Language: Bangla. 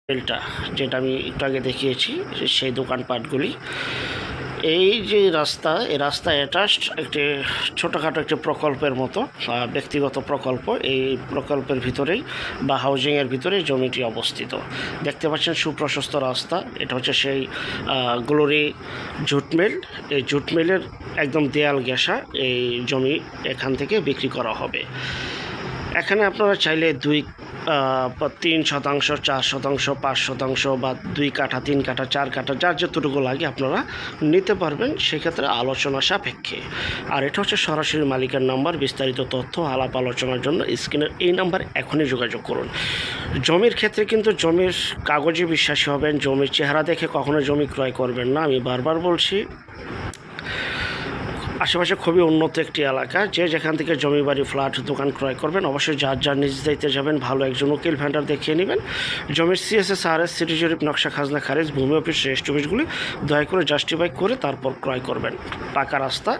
হোটেলটা যেটা আমি একটু আগে দেখিয়েছি সেই দোকানপাটগুলি। এই যে রাস্তা, এই রাস্তা অ্যাটাচড একটি ছোটোখাটো একটি প্রকল্পের মতো, ব্যক্তিগত প্রকল্প। এই প্রকল্পের ভিতরেই বা হাউজিংয়ের ভিতরেই জমিটি অবস্থিত। দেখতে পাচ্ছেন সুপ্রশস্ত রাস্তা। এটা হচ্ছে সেই গ্লোরি জুট মিল। এই জুট মিলের একদম দেয়াল ঘেঁষা এই জমি এখান থেকে বিক্রি করা হবে। এখানে আপনারা চাইলে 3 শতাংশ, 4 শতাংশ, 5 শতাংশ বা 2 কাঠা, 3 কাঠা, 4 কাঠা, যার যতটুকু লাগে আপনারা নিতে পারবেন, সেক্ষেত্রে আলোচনা সাপেক্ষে। আর এটা হচ্ছে সরাসরি মালিকের নাম্বার। বিস্তারিত তথ্য আলাপ আলোচনার জন্য স্ক্রিনের এই নাম্বার এখনই যোগাযোগ করুন। জমির ক্ষেত্রে কিন্তু জমির কাগজে বিশ্বাসী হবেন, জমির চেহারা দেখে কখনো জমি ক্রয় করবেন না। আমি বারবার বলছি, আশেপাশে খুবই উন্নত একটি এলাকা। যে যেখান থেকে জমি বাড়ি ফ্ল্যাট দোকান ক্রয় করবেন, অবশ্যই যার নিজ দায়িত্বে যাবেন, ভালো একজন উকিল ভেন্ডার দেখিয়ে নেবেন। জমির CSS, RS, সিটি জরিপ, নকশা, খাজনা খারিজ, ভূমি অফিস, রেজিস্ট্রি অফিসগুলি দয়া করে জাস্টিফাই করে তারপর ক্রয় করবেন। পাকা রাস্তা।